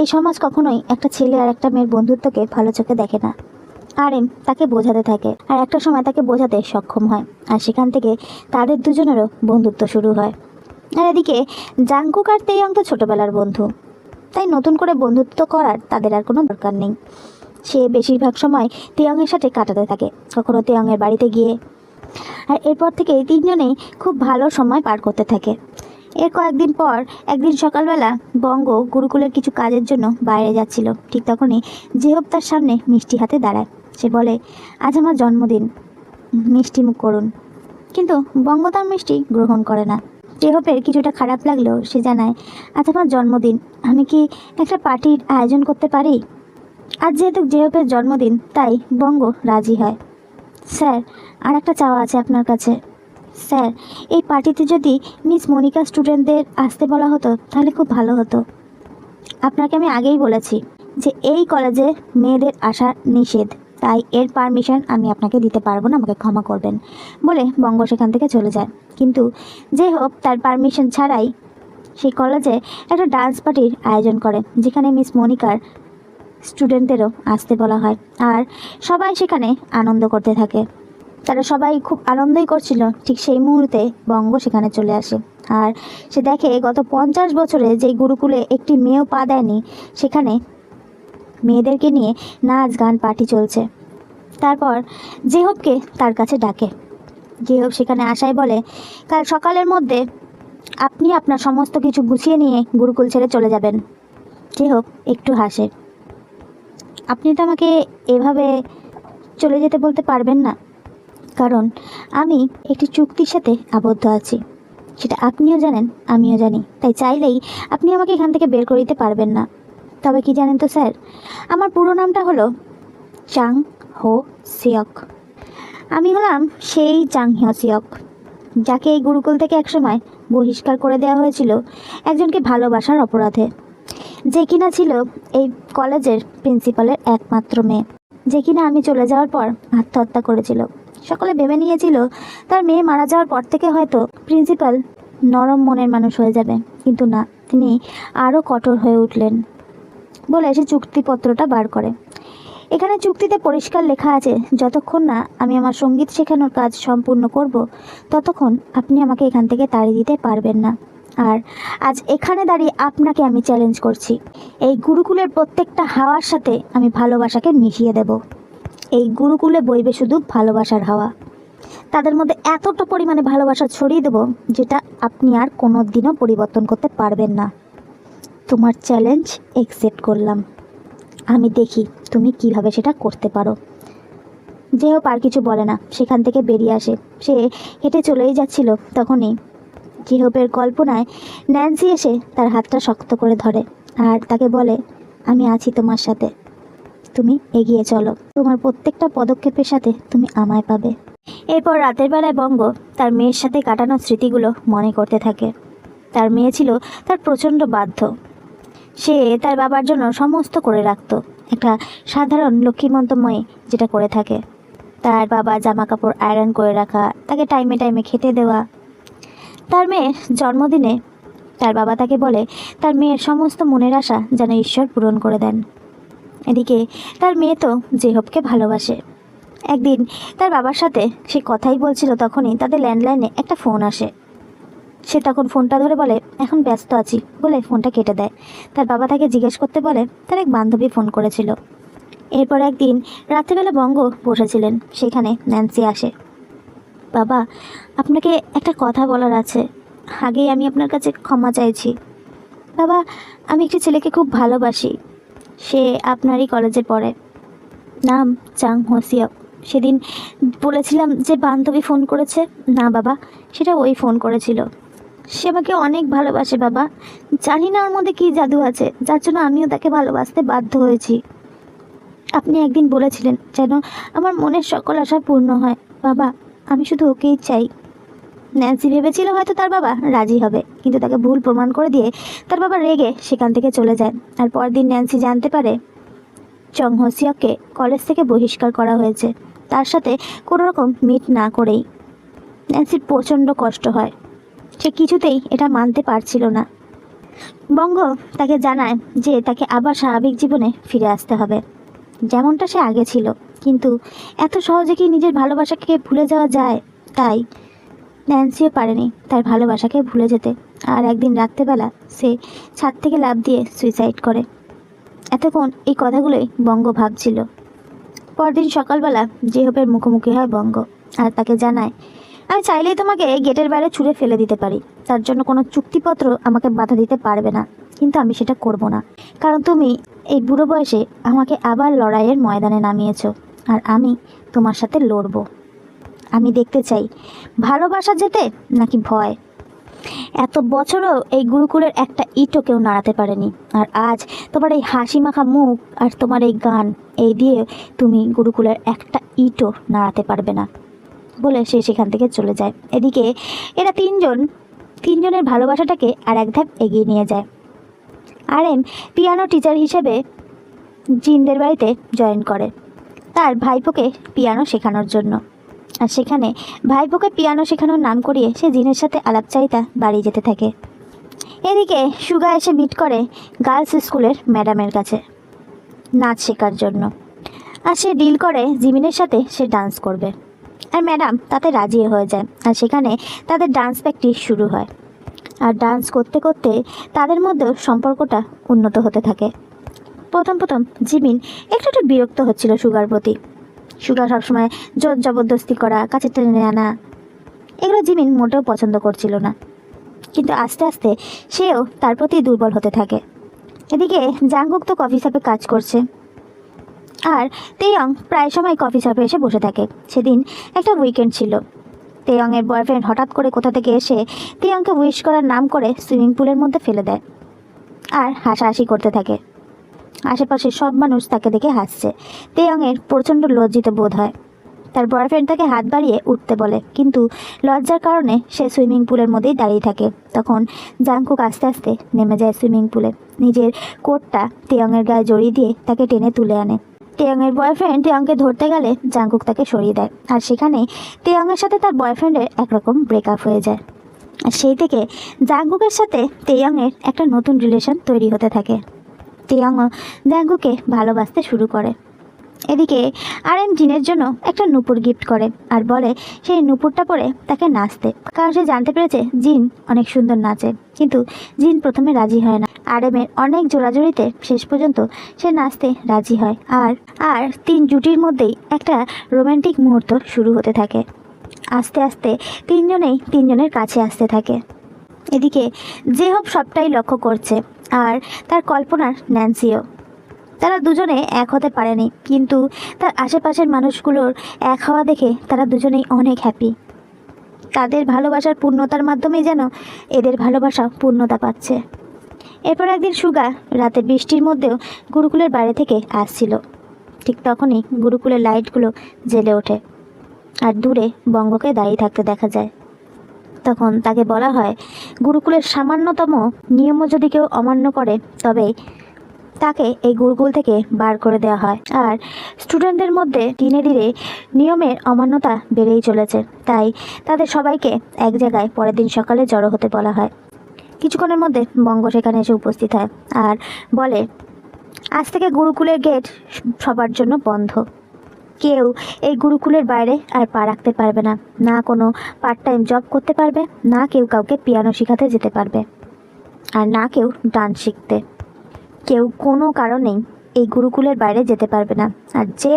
এই সমাজ কখনোই একটা ছেলে আর একটা মেয়ের বন্ধুত্বকে ভালো চোখে দেখে না। আরেম তাকে বোঝাতে থাকে, আর একটা সময় তাকে বোঝাতে সক্ষম হয়, আর সেখান থেকে তাদের দুজনেরও বন্ধুত্ব শুরু হয়। আর এদিকে জাংকুক আর তেইয়ং তো ছোটোবেলার বন্ধু, তাই নতুন করে বন্ধুত্ব করার তাদের আর কোনো দরকার নেই। সে বেশিরভাগ সময় তেয়ংয়ের সাথে কাটাতে থাকে, কখনো তেয়ংয়ের বাড়িতে গিয়ে। আর এরপর থেকে তিনজনেই খুব ভালো সময় পার করতে থাকে। এর কয়েকদিন পর একদিন সকালবেলা বঙ্গ গুরুকুলের কিছু কাজের জন্য বাইরে যাচ্ছিল। ঠিক তখনই জেহব তার সামনে মিষ্টি হাতে দাঁড়ায়। সে বলে, আজ আমার জন্মদিন, মিষ্টি মুখ করুন। কিন্তু বঙ্গ তার মিষ্টি গ্রহণ করে না। জেহবের কিছুটা খারাপ লাগলেও সে জানায়, আজ আমার জন্মদিন, আমি কি একটা পার্টির আয়োজন করতে পারি? আজ যেহেতু জেহবের জন্মদিন তাই বঙ্গ রাজি হয়। স্যার, আর একটা চাওয়া আছে আপনার কাছে। স্যার, এই পার্টিতে যদি মিস মনিকা স্টুডেন্টদের আসতে বলা হতো তাহলে খুব ভালো হতো। আপনাকে আমি আগেই বলেছি যে এই কলেজে মেয়েদের আসা নিষেধ, তাই এর পারমিশন আমি আপনাকে দিতে পারবো না, আমাকে ক্ষমা করবেন বলে বঙ্গ সেখান থেকে চলে যায়। কিন্তু যে হোক তার পারমিশন ছাড়াই সেই কলেজে একটা ডান্স পার্টির আয়োজন করে, যেখানে মিস মনিকার স্টুডেন্টদেরও আসতে বলা হয়, আর সবাই সেখানে আনন্দ করতে থাকে। তারা সবাই খুব আনন্দই করছিল। ঠিক সেই মুহূর্তে বঙ্গ সেখানে চলে আসে, আর সে দেখে গত 50 বছরে যেই গুরুকুলে একটি মেয়েও পা দেয়নি সেখানে মেয়েদেরকে নিয়ে নাচ গান পার্টি চলছে। তারপর জেহবকে তার কাছে ডাকে। জেহব সেখানে আসায় বলে, কাল সকালের মধ্যে আপনি আপনার সমস্ত কিছু গুছিয়ে নিয়ে গুরুকুল ছেড়ে চলে যাবেন। জেহব একটু হাসে। আপনি তো আমাকে এভাবে চলে যেতে বলতে পারবেন না, কারণ আমি একটি চুক্তির সাথে আবদ্ধ আছি, সেটা আপনিও জানেন আমিও জানি। তাই চাইলেই আপনি আমাকে এখান থেকে বের করে দিতে পারবেন না। তবে কি জানেন তো স্যার, আমার পুরো নামটা হলো চাং হো সিয়ক। আমি হলাম সেই চাং হো সিয়ক যাকে এই গুরুকুল থেকে একসময় বহিষ্কার করে দেওয়া হয়েছিল একজনকে ভালোবাসার অপরাধে, যে কিনা ছিল এই কলেজের প্রিন্সিপালের একমাত্র মেয়ে, যে কিনা আমি চলে যাওয়ার পর আত্মহত্যা করেছিল। সকলে ভেবে নিয়েছিল তার মেয়ে মারা যাওয়ার পর থেকে হয়তো প্রিন্সিপাল নরম মনের মানুষ হয়ে যাবে, কিন্তু না, তিনি আরও কঠোর হয়ে উঠলেন বলে সে চুক্তিপত্রটা বার করে। এখানে চুক্তিতে পরিষ্কার লেখা আছে, যতক্ষণ না আমি আমার সঙ্গীত শেখানোর কাজ সম্পূর্ণ করব ততক্ষণ আপনি আমাকে এখান থেকে তাড়িয়ে দিতে পারবেন না। আর আজ এখানে দাঁড়িয়ে আপনাকে আমি চ্যালেঞ্জ করছি, এই গুরুকুলের প্রত্যেকটা হাওয়ার সাথে আমি ভালোবাসাকে মিশিয়ে দেব। এই গুরুকুলে বইবে শুধু ভালোবাসার হাওয়া, তাদের মধ্যে এতটা পরিমাণে ভালোবাসা ছড়িয়ে দেব যেটা আপনি আর কোনো দিনও পরিবর্তন করতে পারবেন না। তোমার চ্যালেঞ্জ অ্যাকসেপ্ট করলাম, আমি দেখি তুমি কিভাবে সেটা করতে পারো যেহব আর কিছু বলে না, সেখান থেকে বেরিয়ে আসে। সে হেঁটে চলেই যাচ্ছিল, তখনই যেহবের কল্পনায় ন্যান্সি এসে তার হাতটা শক্ত করে ধরে আর তাকে বলে, আমি আছি তোমার সাথে, তুমি এগিয়ে চলো, তোমার প্রত্যেকটা পদক্ষেপের সাথে তুমি আমায় পাবে। এরপর রাতের বেলায় বঙ্গ তার মেয়ের সাথে কাটানো স্মৃতিগুলো মনে করতে থাকে। তার মেয়ে ছিল তার প্রচণ্ড বাধ্য। সে তার বাবার জন্য সমস্ত করে রাখত, একটা সাধারণ লক্ষ্মীমন্ত মেয়ে যেটা করে থাকে। তার বাবা জামা কাপড় আয়রন করে রাখা, তাকে টাইমে টাইমে খেতে দেওয়া। তার মেয়ের জন্মদিনে তার বাবা তাকে বলে তার মেয়ের সমস্ত মনের আশা যেন ঈশ্বর পূরণ করে দেন। এদিকে তার মেয়ে তো যেহবকে ভালোবাসে। একদিন তার বাবার সাথে সে কথাই বলছিল, তখনই তাদের ল্যান্ডলাইনে একটা ফোন আসে। সে তখন ফোনটা ধরে বলে, এখন ব্যস্ত আছি বলে ফোনটা কেটে দেয়। তার বাবা তাকে জিজ্ঞেস করতে বলে তার এক বান্ধবী ফোন করেছিল। এরপর একদিন রাত্রিবেলা বঙ্গ বসেছিলেন, সেখানে ন্যান্সি আসে। বাবা, আপনাকে একটা কথা বলার আছে, আগেই আমি আপনার কাছে ক্ষমা চাইছি। বাবা, আমি একটি ছেলেকে খুব ভালোবাসি, সে আপনারই কলেজে পড়ে, নাম চাং হোসিয়ক। সেদিন বলেছিলাম যে বান্ধবী ফোন করেছে, না বাবা, সেটা ওই ফোন করেছিল। সে আমাকে অনেক ভালোবাসে বাবা, জানি না ওর মধ্যে কী জাদু আছে যার জন্য আমিও তাকে ভালোবাসতে বাধ্য হয়েছি। আপনি একদিন বলেছিলেন যেন আমার মনের সকল আশা পূর্ণ হয়, বাবা আমি শুধু ওকেই চাই। ন্যান্সি ভেবেছিল হয়তো তার বাবা রাজি হবে, কিন্তু তাকে ভুল প্রমাণ করে দিয়ে তার বাবা রেগে সেখান থেকে চলে যায়। আর পরদিন ন্যান্সি জানতে পারে চং হোসিয়ককে কলেজ থেকে বহিষ্কার করা হয়েছে, তার সাথে কোনো রকম মিট না করেই। ন্যান্সির প্রচণ্ড কষ্ট হয়, সে কিছুতেই এটা মানতে পারছিল না। বঙ্গ তাকে জানায় যে তাকে আবার স্বাভাবিক জীবনে ফিরে আসতে হবে, যেমনটা সে আগে ছিল। কিন্তু এত সহজে কি নিজের ভালোবাসাকে ভুলে যাওয়া যায়? তাই ন্যান্সিও পারেনি তার ভালোবাসাকে ভুলে যেতে। আর একদিন রাত্রেবেলা সে ছাদ থেকে লাফ দিয়ে সুইসাইড করে। এতক্ষণ এই কথাগুলোই বঙ্গ ভাবছিল। পরদিন সকালবেলা যেহবের মুখোমুখি হয় বঙ্গ আর তাকে জানায়, আমি চাইলেই তোমাকে গেটের বাইরে ছুঁড়ে ফেলে দিতে পারি, তার জন্য কোনো চুক্তিপত্র আমাকে বাধা দিতে পারবে না, কিন্তু আমি সেটা করব না, কারণ তুমি এই বুড়ো বয়সে আমাকে আবার লড়াইয়ের ময়দানে নামিয়েছো, আর আমি তোমার সাথে লড়ব। আমি দেখতে চাই ভালোবাসা যেতে নাকি ভয়। এত বছরও এই গুরুকুলের একটা ইটও কেউ নাড়াতে পারেনি, আর আজ তোমার এই হাসি মাখা মুখ আর তোমার এই গান, এই দিয়ে তুমি গুরুকুলের একটা ইটও নাড়াতে পারবে না বলে সে সেখান থেকে চলে যায়। এদিকে এরা তিনজনের ভালোবাসাটাকে আর এক ধাপ এগিয়ে নিয়ে যায়। RM পিয়ানো টিচার হিসেবে জিনদের বাড়িতে জয়েন করে তার ভাইপোকে পিয়ানো শেখানোর জন্য। আর সেখানে ভাইপোকে পিয়ানো শেখানোর নাম করিয়ে সে জিনের সাথে আলাপচারিতা বাড়ি যেতে থাকে। এদিকে সুগা এসে মিট করে গার্লস স্কুলের ম্যাডামের কাছে নাচ শেখার জন্য। আর সে ডিল করে জিমিনের সাথে সে ডান্স করবে, আর ম্যাডাম তাতে রাজি হয়ে যায়। আর সেখানে তাদের ডান্স প্র্যাকটিস শুরু হয়। আর ডান্স করতে করতে তাদের মধ্যেও সম্পর্কটা উন্নত হতে থাকে। প্রথম জিমিন একটু বিরক্ত হচ্ছিল সুগার প্রতি। সুগা সবসময় জোর জবরদস্তি করা, কাছে টেনে আনা, এগুলো জিমিন মোটেও পছন্দ করছিল না। কিন্তু আস্তে আস্তে সেও তার প্রতি দুর্বল হতে থাকে। এদিকে জাংকুক তো কফি শপে কাজ করছে, আর তেয়ং প্রায় সময় কফি শপে এসে বসে থাকে। সেদিন একটা উইকেন্ড ছিল। তেয়ংয়ের বয়ফ্রেন্ড হঠাৎ করে কোথা থেকে এসে তেয়ংকে উইশ করার নাম করে সুইমিং পুলের মধ্যে ফেলে দেয় আর হাসাহাসি করতে থাকে। আশেপাশে সব মানুষ তাকে দেখে হাসছে। তেয়ংয়ের প্রচণ্ড লজ্জিত বোধ হয়। তার বয়ফ্রেন্ড তাকে হাত বাড়িয়ে উঠতে বলে, কিন্তু লজ্জার কারণে সে সুইমিং পুলের মধ্যেই দাঁড়িয়ে থাকে। তখন জাংকুক আস্তে আস্তে নেমে যায় সুইমিং পুলে, নিজের কোটটা তেয়ংয়ের গায়ে জড়িয়ে দিয়ে তাকে টেনে তুলে আনে। তেয়ংয়ের বয়ফ্রেন্ড তেয়ংকে ধরতে গেলে জাংকুক তাকে সরিয়ে দেয়। আর সেখানে তেয়ংয়ের সাথে তার বয়ফ্রেন্ডের একরকম ব্রেকআপ হয়ে যায়। আর সেই থেকে জাংকুকের সাথে তেয়ংয়ের একটা নতুন রিলেশন তৈরি হতে থাকে। তেয়ংও জাংকুকে ভালোবাসতে শুরু করে। এদিকে RM জিনের জন্য একটা নুপুর গিফট করে আর বলে সেই নুপুরটা পরে তাকে নাচতে, কারণ সে জানতে পেরেছে জিন অনেক সুন্দর নাচে। কিন্তু জিন প্রথমে রাজি হয় না। RMের অনেক জোরাজুরিতে শেষ পর্যন্ত সে নাচতে রাজি হয়। আর তিন জুটির মধ্যেই একটা রোমান্টিক মুহূর্ত শুরু হতে থাকে। আস্তে আস্তে তিনজনেই তিনজনের কাছে আসতে থাকে। এদিকে যেহব সবটাই লক্ষ্য করছে, আর তার কল্পনার ন্যান্সিও। তারা দুজনে এক হতে পারেনি, কিন্তু তার আশেপাশের মানুষগুলোর এক হওয়া দেখে তারা দুজনেই অনেক হ্যাপি। তাদের ভালোবাসার পূর্ণতার মাধ্যমেই যেন এদের ভালোবাসা পূর্ণতা পাচ্ছে। এরপর একদিন সুগা রাতে বৃষ্টির মধ্যেও গুরুকুলের বাইরে থেকে আসছিল। ঠিক তখনই গুরুকুলের লাইটগুলো জ্বেলে ওঠে আর দূরে বঙ্গকে দাঁড়িয়ে থাকতে দেখা যায়। তখন তাকে বলা হয়, গুরুকুলের সামান্যতম নিয়মও যদি কেউ অমান্য করে তবে তাকে এই গুরুকুল থেকে বার করে দেওয়া হয়। আর স্টুডেন্টদের মধ্যে ধীরে ধীরে নিয়মের অমান্যতা বেড়েই চলেছে, তাই তাদের সবাইকে এক জায়গায় পরের দিন সকালে জড়ো হতে বলা হয়। কিছুক্ষণের মধ্যে বঙ্গ সেখানে এসে উপস্থিত হয় আর বলে, আজ থেকে গুরুকুলের গেট সবার জন্য বন্ধ। কেউ এই গুরুকুলের বাইরে আর পা রাখতে পারবে না, না কোনো পার্ট টাইম জব করতে পারবে, না কেউ কাউকে পিয়ানো শেখাতে যেতে পারবে, আর না কেউ ডান্স শিখতে। কেউ কোনো কারণেই এই গুরুকুলের বাইরে যেতে পারবে না, আর যে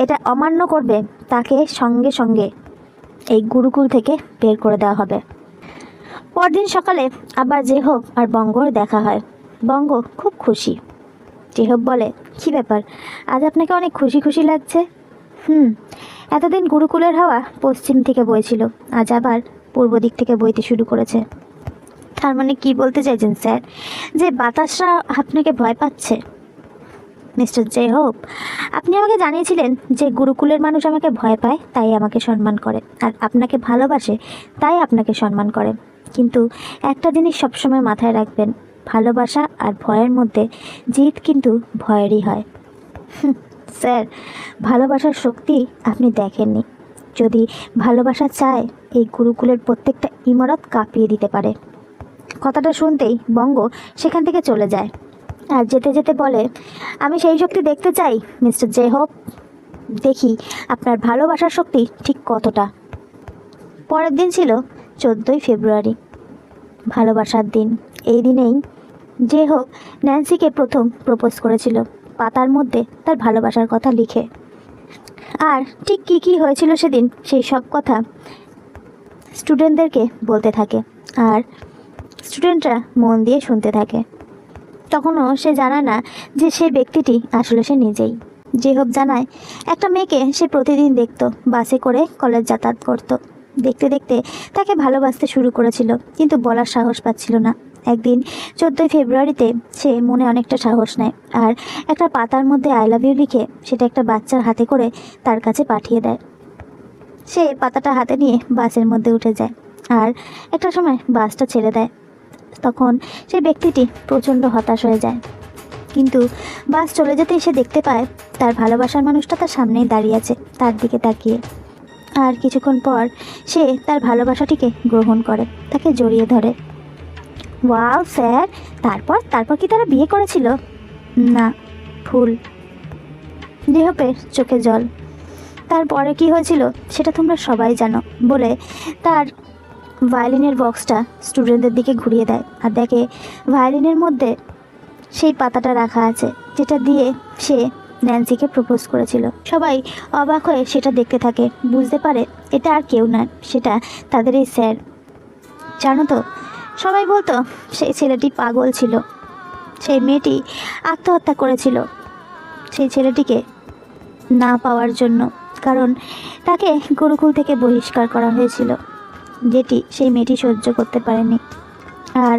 এটা অমান্য করবে তাকে সঙ্গে সঙ্গে এই গুরুকুল থেকে বের করে দেওয়া হবে। পরদিন সকালে আবার জেহব আর বঙ্গর দেখা হয়। বঙ্গ খুব খুশি। জেহব বলে, কী ব্যাপার, আজ আপনাকে অনেক খুশি খুশি লাগছে? এতদিন গুরুকুলের হাওয়া পশ্চিম থেকে বইছিল, আজ আবার পূর্ব দিক থেকে বইতে শুরু করেছে। তার মানে কি বলতে চাইছেন স্যার, যে বাতাসরা আপনাকে ভয় পাচ্ছে? মিস্টার জেহব, আপনি আমাকে জানিয়েছিলেন যে গুরুকুলের মানুষ আমাকে ভয় পায় তাই আমাকে সম্মান করে, আর আপনাকে ভালোবাসে তাই আপনাকে সম্মান করে। কিন্তু একটা জিনিস সবসময় মাথায় রাখবেন, ভালোবাসা আর ভয়ের মধ্যে জিত কিন্তু ভয়েরই হয়। স্যার, ভালোবাসার শক্তি আপনি দেখেননি। যদি ভালোবাসা চায়, এই গুরুকুলের প্রত্যেকটা ইমারত কাঁপিয়ে দিতে পারে। কথাটা শুনতেই বঙ্গ সেখান থেকে চলে যায় আর যেতে যেতে বলে, আমি সেই শক্তি দেখতে চাই মিস্টার জেহব। দেখি আপনার ভালোবাসার শক্তি ঠিক কতটা। পরের দিন ছিল 14ই ফেব্রুয়ারি, ভালোবাসার দিন। এই দিনেই জেহব ন্যান্সিকে প্রথম প্রপোজ করেছিল, পাতার মধ্যে তার ভালোবাসার কথা লিখে। আর ঠিক কী কী হয়েছিল সেদিন সেই সব কথা স্টুডেন্টদেরকে বলতে থাকে, আর স্টুডেন্টরা মন দিয়ে শুনতে থাকে। তখনও সে জানায় না যে সে ব্যক্তিটি আসলে সে নিজেই। জেহব জানায়, একটা মেয়েকে সে প্রতিদিন দেখতো, বাসে করে কলেজ যাতায়াত করতো। দেখতে দেখতে তাকে ভালোবাসতে শুরু করেছিল, কিন্তু বলার সাহস পাচ্ছিল না। একদিন 14ই ফেব্রুয়ারিতে সে মনে অনেকটা সাহস নেয় আর একটা পাতার মধ্যে আই লাভ ইউ লিখে সেটা একটা বাচ্চার হাতে করে তার কাছে পাঠিয়ে দেয়। সে পাতাটা হাতে নিয়ে বাসের মধ্যে উঠে যায় আর একটা সময় বাসটা ছেড়ে দেয়। তখন সেই ব্যক্তিটি প্রচণ্ড হতাশ হয়ে যায়, কিন্তু বাস চলে যেতেই সে দেখতে পায় তার ভালোবাসার মানুষটা তার সামনেই দাঁড়িয়ে আছে, তার দিকে তাকিয়ে। আর কিছুক্ষণ পর সে তার ভালোবাসাটিকে গ্রহণ করে, তাকে জড়িয়ে ধরে। ওয়াও স্যার, তারপর তারপর কি তারা বিয়ে করেছিল? না, ভুল। জেহবের চোখে জল। তারপরে কি হয়েছিল সেটা তোমরা সবাই জানো বলে তার ভায়োলিনের বক্সটা স্টুডেন্টদের দিকে ঘুরিয়ে দেয় আর দেখে ভায়োলিনের মধ্যে সেই পাতাটা রাখা আছে যেটা দিয়ে সে ন্যান্সিকে প্রপোজ করেছিল। সবাই অবাক হয়ে সেটা দেখতে থাকে, বুঝতে পারে এটা আর কেউ নয়, সেটা তাদের এই স্যার। জানো তো, সবাই বলতো সেই ছেলেটি পাগল ছিল, সেই মেয়েটি আত্মহত্যা করেছিল সেই ছেলেটিকে না পাওয়ার জন্য, কারণ তাকে গুরুকুল থেকে বহিষ্কার করা হয়েছিল, যেটি সেই মেয়েটি সহ্য করতে পারেনি। আর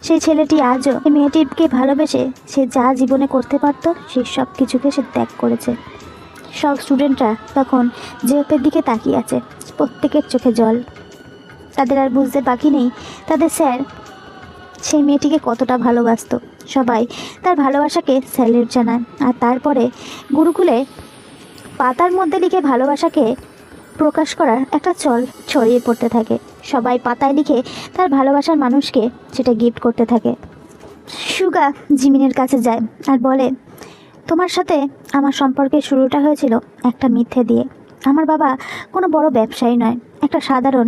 সেই ছেলেটি আজও এই মেয়েটিকে ভালোবেসে সে যা জীবনে করতে পারত সেই সব কিছুকে সে ত্যাগ করেছে। সব স্টুডেন্টরা তখন জেহবের দিকে তাকিয়ে আছে, প্রত্যেকের চোখে জল। তাদের আর বুঝতে বাকি নেই তাদের স্যার সেই মেয়েটিকে কতটা ভালোবাসত। সবাই তার ভালোবাসাকে স্যালুট জানায় আর তারপরে গুরুকুলে পাতার মধ্যে লিখে ভালোবাসাকে প্রকাশ করার একটা চল ছড়িয়ে পড়তে থাকে। সবাই পাতায় লিখে তার ভালোবাসার মানুষকে সেটা গিফট করতে থাকে। সুগা জিমিনের কাছে যায় আর বলে, তোমার সাথে আমার সম্পর্কের শুরুটা হয়েছিল একটা মিথ্যে দিয়ে। আমার বাবা কোনো বড় ব্যবসায়ী নয়, একটা সাধারণ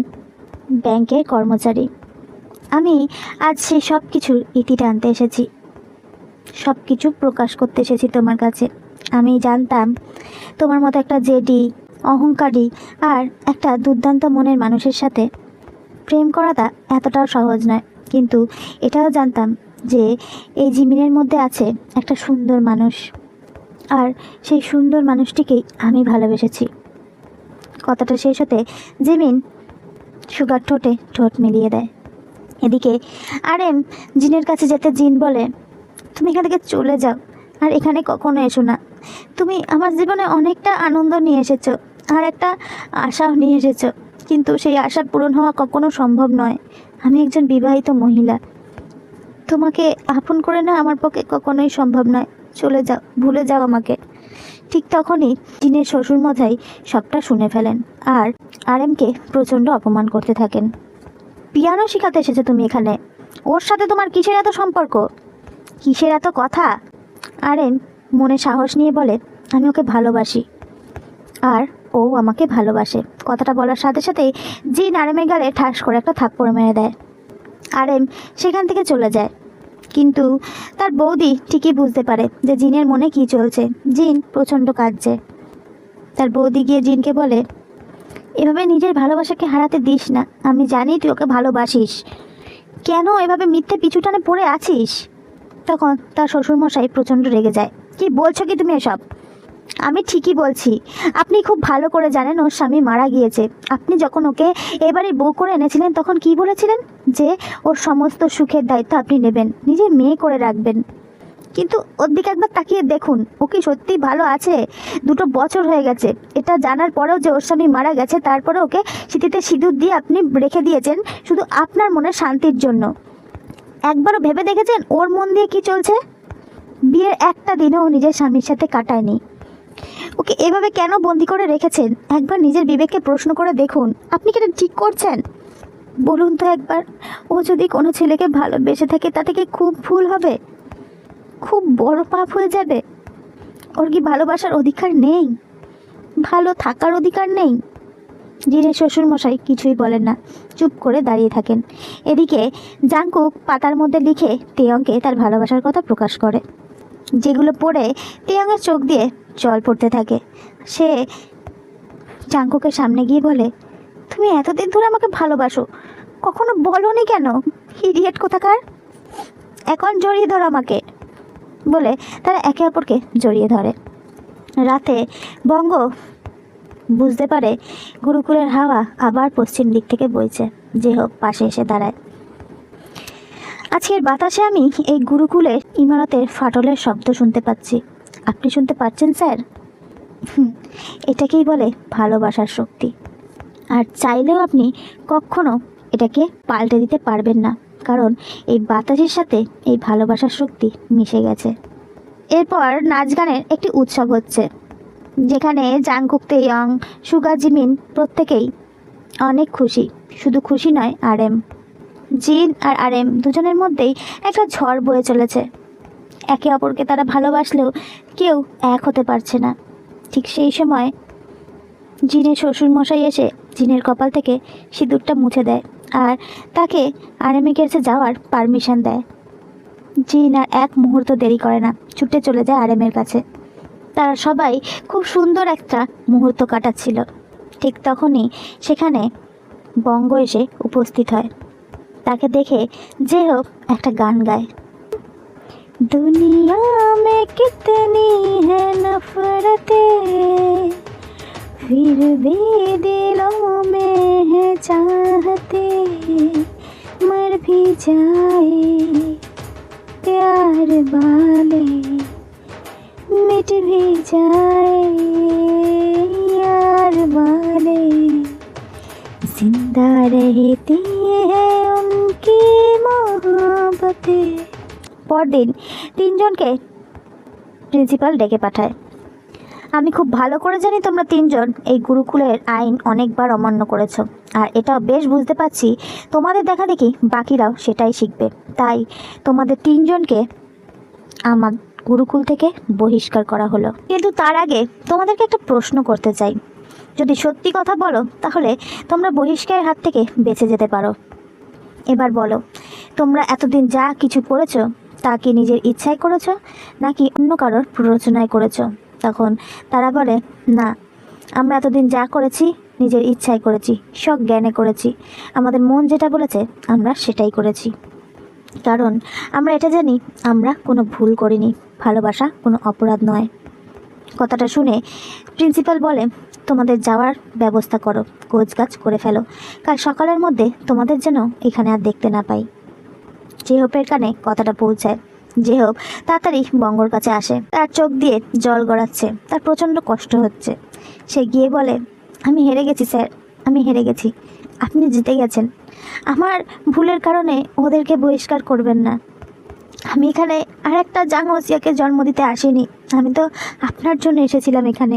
ব্যাংকের কর্মচারী। আমি আজ সেই সব কিছুর ইতি টানতে এসেছি, সব কিছু প্রকাশ করতে এসেছি তোমার কাছে। আমি জানতাম তোমার মতো একটা জেডি, অহংকারী আর একটা দুর্দান্ত মনের মানুষের সাথে প্রেম করাটা এতটাও সহজ নয়, কিন্তু এটাও জানতাম যে এই জিমিনের মধ্যে আছে একটা সুন্দর মানুষ, আর সেই সুন্দর মানুষটিকেই আমি ভালোবেসেছি। কথাটা শেষ হতে জিমিন সুগার ঠোঁটে ঠোঁট মিলিয়ে দেয়। এদিকে আরএম জিনের কাছে যেতে জিন বলে, তুমি এখান থেকে চলে যাও, আর এখানে কখনো এসো না। তুমি আমার জীবনে অনেকটা আনন্দ নিয়ে এসেছো, আর একটা আশাও নিয়ে এসেছো, কিন্তু সেই আশা পূরণ হওয়া কখনো সম্ভব নয়। আমি একজন বিবাহিত মহিলা, তোমাকে আপন করে না আমার পক্ষে কখনোই সম্ভব নয়। চলে যাও, ভুলে যাও আমাকে। ঠিক তখনই জিনের শ্বশুরমশাই সবটা শুনে ফেলেন আর আরএমকে প্রচণ্ড অপমান করতে থাকেন। পিয়ানো শেখাতে এসেছো তুমি এখানে, ওর সাথে তোমার কিসের এত সম্পর্ক, কিসের এত কথা? আরএম মনে সাহস নিয়ে বলে, আমি ওকে ভালোবাসি আর ও আমাকে ভালোবাসে। কথাটা বলার সাথে সাথেই জিন আরএমের গালে ঠাস করে একটা থাপ্পড় মেরে দেয়। আরএম সেখান থেকে চলে যায়, কিন্তু তার বৌদি ঠিকই বুঝতে পারে যে জিনের মনে কি চলছে। জিন প্রচণ্ড কাঁদছে। তার বৌদি গিয়ে জিনকে বলে, এভাবে নিজের ভালোবাসাকে হারাতে দিস না, আমি জানি তুই ওকে ভালোবাসিস, কেন এভাবে মিথ্যে পিছুটানে পড়ে আছিস? তখন তার শ্বশুরমশাই প্রচণ্ড রেগে যায়, কি বলছো কি তুমি এসব? আমি ঠিকই বলছি, আপনি খুব ভালো করে জানেন ওর স্বামী মারা গিয়েছে। আপনি যখন ওকে এবারে বউ করে এনেছিলেন তখন কি বলেছিলেন, যে ওর সমস্ত সুখের দায়িত্ব আপনি নেবেন, নিজের মেয়ে করে রাখবেন। কিন্তু ওর দিকে একবার তাকিয়ে দেখুন, ও কি সত্যি ভালো আছে? 2 বছর হয়ে গেছে, এটা জানার পরেও যে ওর স্বামী মারা গেছে, তারপরে ওকে সিঁথিতে সিঁদুর দিয়ে আপনি রেখে দিয়েছেন শুধু আপনার মনের শান্তির জন্য। একবারও ভেবে দেখেছেন ওর মন দিয়ে কি চলছে? বিয়ের একটা দিনও নিজের স্বামীর সাথে কাটায়নি। ওকে এভাবে কেন বন্দি করে রেখেছেন? একবার নিজের বিবেককে প্রশ্ন করে দেখুন, আপনি কি এটা ঠিক করছেন? বলুন তো একবার, ও যদি কোনো ছেলেকে ভালোবেসে থাকে তাতে কি খুব ভুল হবে? খুব বড় পাপ হয়ে যাবে? ওর কি ভালোবাসার অধিকার নেই? ভালো থাকার অধিকার নেই? জিনের শ্বশুরমশাই কিছুই বলেন না, চুপ করে দাঁড়িয়ে থাকেন। এদিকে জাংকুক পাতার মধ্যে লিখে তেয়ংকে তার ভালোবাসার কথা প্রকাশ করে, যেগুলো পড়ে তেয়ংয়ের চোখ দিয়ে জল পড়তে থাকে। সে জাংকুকের সামনে গিয়ে বলে, তুমি এতদিন ধরে আমাকে ভালোবাসো, কখনো বলনি কেন? ইডিয়েট কোথাকার, এখন জড়িয়ে ধরো আমাকে। বলে তারা একে অপরকে জড়িয়ে ধরে। রাতে বঙ্গ বুঝতে পারে গুরুকুলের হাওয়া আবার পশ্চিম দিক থেকে বইছে। যে হোক পাশে এসে দাঁড়ায়। আজকের বাতাসে আমি এই গুরুকুলের ইমারতের ফাটলের শব্দ শুনতে পাচ্ছি। আপনি শুনতে পাচ্ছেন স্যার? এটাকেই বলে ভালোবাসার শক্তি। আর চাইলেও আপনি কখনো এটাকে পাল্টে দিতে পারবেন না, কারণ এই বাতাসের সাথে এই ভালোবাসার শক্তি মিশে গেছে। এরপর নাচ গানের একটি উৎসব হচ্ছে, যেখানে জাংকুক, তেয়ং, সুগা, জিমিন প্রত্যেকেই অনেক খুশি। শুধু খুশি নয়, আরএম, জিন আর আরএম দুজনের মধ্যেই একটা ঝড় বয়ে চলেছে। একে অপরকে তারা ভালোবাসলেও কেউ এক হতে পারছে না। ঠিক সেই সময় জিনের শ্বশুরমশাই এসে জিনের কপাল থেকে সিঁদুরটা মুছে দেয় আর তাকে আরএমের কাছে যাওয়ার পারমিশন দেয়। জিন আর এক মুহূর্ত দেরি করে না, ছুটে চলে যায় আরএমের কাছে। তারা সবাই খুব সুন্দর একটা মুহূর্ত কাটাচ্ছিল। ঠিক তখনই সেখানে বঙ্গ এসে উপস্থিত হয়। তাকে দেখে যে হোক একটা গান গায়, দুনিয়া মে কিতনি है नफरतें फिर भी दिलों में है चाहते मर भी जाए प्यार वाले मिट भी जाए यार वाले जिंदा रहती है उनकी मोहब्बतें। পরদিন 3 জনকে প্রিন্সিপাল ডেকে পাঠায়। আমি খুব ভালো করে জানি তোমরা 3 জন এই গুরুকুলের আইন অনেকবার অমান্য করেছো, আর এটাও বেশ বুঝতে পারছি তোমাদের দেখা দেখি বাকিরাও সেটাই শিখবে। তাই তোমাদের 3 জনকে আমার গুরুকুল থেকে বহিষ্কার করা হলো। কিন্তু তার আগে তোমাদেরকে একটা প্রশ্ন করতে চাই, যদি সত্যি কথা বলো তাহলে তোমরা বহিষ্কারের হাত থেকে বেঁচে যেতে পারো। এবার বলো, তোমরা এতদিন যা কিছু করেছো তা কি নিজের ইচ্ছায় করেছো নাকি অন্য কারোর প্ররোচনায় করেছো? তখন তারা বলে, না, আমরা এতদিন যা করেছি নিজের ইচ্ছায় করেছি, সজ্ঞানে করেছি। আমাদের মন যেটা বলেছে আমরা সেটাই করেছি, কারণ আমরা এটা জানি আমরা কোনো ভুল করিনি, ভালোবাসা কোনো অপরাধ নয়। কথাটা শুনে প্রিন্সিপাল বলে, তোমাদের যাওয়ার ব্যবস্থা করো, গোছগাছ করে ফেলো, কাল সকালের মধ্যে তোমাদের যেন এখানে আর দেখতে না পাই। জেহপের কানে কথাটা পৌঁছায়। জেহপ তাড়াতাড়ি বঙ্গর কাছে আসে, তার চোখ দিয়ে জল গড়াচ্ছে, তার প্রচণ্ড কষ্ট হচ্ছে। সে গিয়ে বলে, আমি হেরে গেছি স্যার, আমি হেরে গেছি, আপনি জিতে গেছেন। আমার ভুলের কারণে ওদেরকে বহিষ্কার করবেন না। আমি এখানে আর একটা জাং ওসিয়াকে জন্ম দিতে আসিনি, আমি তো আপনার জন্য এসেছিলাম এখানে।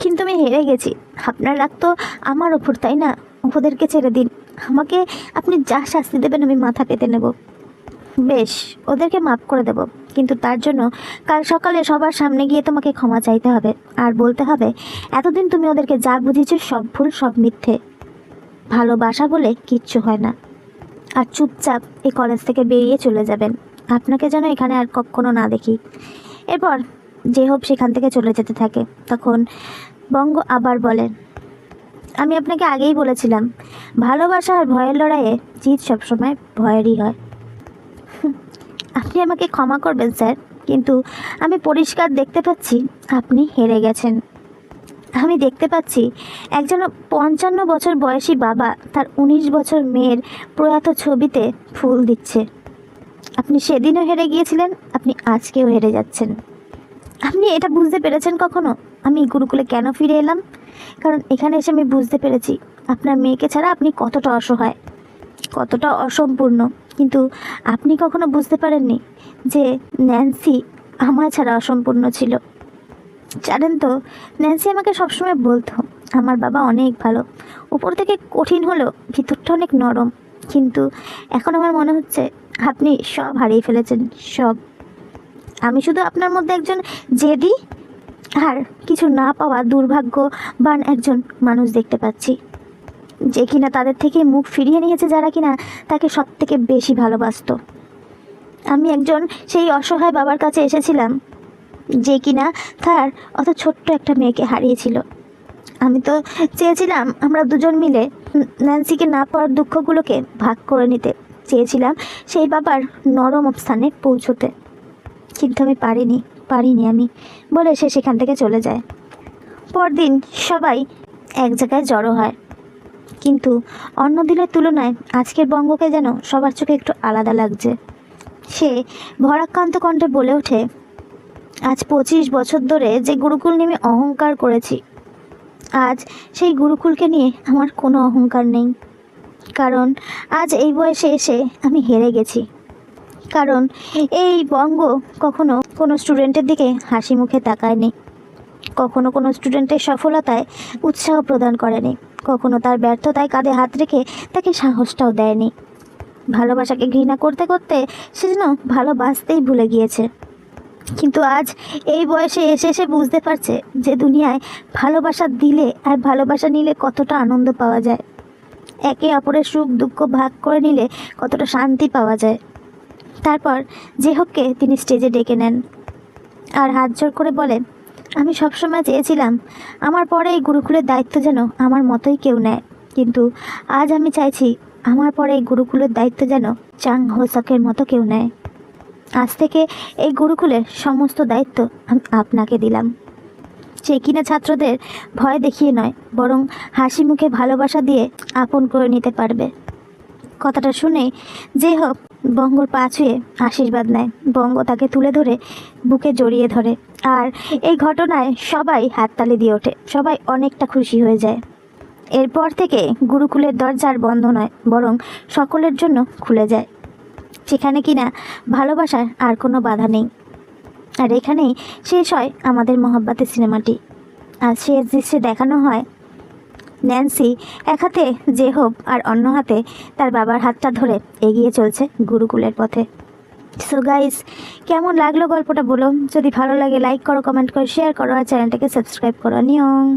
কিন্তু আমি হেরে গেছি, আপনার রাগ তো আমার ওপর, তাই না? ওদেরকে ছেড়ে দিন, আমাকে আপনি যা শাস্তি দেবেন আমি মাথা পেতে নেব। বেশ, ওদেরকে মাফ করে দেব, কিন্তু তার জন্য কাল সকালে সবার সামনে গিয়ে তোমাকে ক্ষমা চাইতে হবে, আর বলতে হবে এতদিন তুমি ওদেরকে যা বুঝিয়েছো সব ভুল, সব মিথ্যে, ভালোবাসা বলে কিচ্ছু হয় না। আর চুপচাপ এই কলেজ থেকে বেরিয়ে চলে যাবেন, আপনাকে যেন এখানে আর কখনো না দেখি। এরপর জেহপ সেখান থেকে চলে যেতে থাকে। তখন বঙ্গ আবার বলেন, আমি আপনাকে আগেই বলেছিলাম, ভালোবাসা আর ভয়ের লড়াইয়ে জিত সবসময় ভয়েরই হয়। আপনি আমাকে ক্ষমা করবেন স্যার, কিন্তু আমি পরিষ্কার দেখতে পাচ্ছি আপনি হেরে গেছেন। আমি দেখতে পাচ্ছি একজন 55 বছর বয়সী বাবা তার 19 বছর মেয়ের প্রয়াত ছবিতে ফুল দিচ্ছে। আপনি সেদিনও হেরে গিয়েছিলেন, আপনি আজকেও হেরে যাচ্ছেন। আপনি এটা বুঝতে পেরেছেন কখনো আমি গুরুকুলে কেন ফিরে এলাম? কারণ এখানে এসে আমি বুঝতে পেরেছি আপনার মেয়েকে ছাড়া আপনি কতটা অসহায়, কতটা অসম্পূর্ণ। কিন্তু আপনি কখনো বুঝতে পারেননি যে ন্যান্সি আমার ছাড়া অসম্পূর্ণ ছিল। জানেন তো, ন্যান্সি আমাকে সবসময় বলতো আমার বাবা অনেক ভালো, উপর থেকে কঠিন হলেও ভিতরটা অনেক নরম। কিন্তু এখন আমার মনে হচ্ছে আপনি সব হারিয়ে ফেলেছেন, সব। আমি শুধু আপনার মধ্যে একজন জেদি আর কিছু না পাওয়া দুর্ভাগ্যবান একজন মানুষ দেখতে পাচ্ছি, যে কিনা তাদের থেকে মুখ ফিরিয়ে নিয়েছে যারা কিনা তাকে সব থেকে বেশি ভালোবাসতো। আমি একজন সেই অসহায় বাবার কাছে এসেছিলাম যে কিনা তার অত ছোট্ট একটা মেয়েকে হারিয়েছিল। আমি তো চেয়েছিলাম আমরা দুজন মিলে ন্যান্সিকে না পাওয়ার দুঃখগুলোকে ভাগ করে নিতে, চেয়েছিলাম সেই বাবার নরম স্থানে পৌঁছতে, কিন্তু আমি পারিনি আমি, বলে সে সেখান থেকে চলে যায়। পরদিন সবাই এক জায়গায় জড়ো হয়, কিন্তু অন্য দিনের তুলনায় আজকের বঙ্গকে যেন সবার চোখে একটু আলাদা লাগছে। সে ভরাক্রান্ত কণ্ঠে বলে ওঠে, আজ 25 বছর ধরে যে গুরুকুল নিয়ে আমি অহংকার করেছি, আজ সেই গুরুকুলকে নিয়ে আমার কোনো অহংকার নেই। কারণ আজ এই বয়সে এসে আমি হেরে গেছি। কারণ এই বঙ্গ কখনো কোনো স্টুডেন্টের দিকে হাসি মুখে তাকায়নি, কখনো কোনো স্টুডেন্টের সফলতায় উৎসাহ প্রদান করেনি, কখনো তার ব্যর্থতায় কাঁধে হাত রেখে তাকে সাহসটাও দেয়নি। ভালোবাসাকে ঘৃণা করতে করতে সে যেন ভালোবাসতেই ভুলে গিয়েছে। কিন্তু আজ এই বয়সে এসে এসে বুঝতে পারছে যে দুনিয়ায় ভালোবাসা দিলে আর ভালোবাসা নিলে কতটা আনন্দ পাওয়া যায়, একে অপরের সুখ দুঃখ ভাগ করে নিলে কতটা শান্তি পাওয়া যায়। তারপর জেহপকে তিনি স্টেজে ডেকে নেন আর হাত জোর করে বলে, আমি সবসময় চেয়েছিলাম আমার পরে এই গুরুকুলের দায়িত্ব যেন আমার মতোই কেউ নেয়, কিন্তু আজ আমি চাইছি আমার পরে এই গুরুকুলের দায়িত্ব যেন চাং হোসকের মতো কেউ নেয়। আজ থেকে এই গুরুকুলের সমস্ত দায়িত্ব আমি আপনাকে দিলাম, যে কিনা ছাত্রদের ভয় দেখিয়ে নয় বরং হাসি মুখে ভালোবাসা দিয়ে আপন করে নিতে পারবে। কথাটা শুনে জেহপ বঙ্গর পা ছুঁয়ে আশীর্বাদ নেয়। বঙ্গ তাকে তুলে ধরে বুকে জড়িয়ে ধরে, আর এই ঘটনায় সবাই হাততালি দিয়ে ওঠে, সবাই অনেকটা খুশি হয়ে যায়। এরপর থেকে গুরুকুলের দরজা আর বন্ধ নয় বরং সকলের জন্য খুলে যায়, সেখানে কিনা ভালোবাসার আর কোনো বাধা নেই। আর এখানেই শেষ হয় আমাদের মহাব্বতের সিনেমাটি। আর শেষ দৃশ্যে দেখানো হয় ন্যান্সি এক হাতে জেহপ আর অন্য হাতে তার বাবার হাতটা ধরে এগিয়ে চলছে গুরুকুলের পথে। সো গাইস, কেমন লাগলো গল্পটা বলো, যদি ভালো লাগে লাইক করো, কমেন্ট করো, শেয়ার করো আর চ্যানেলটাকে সাবস্ক্রাইব করো। নিয়ম।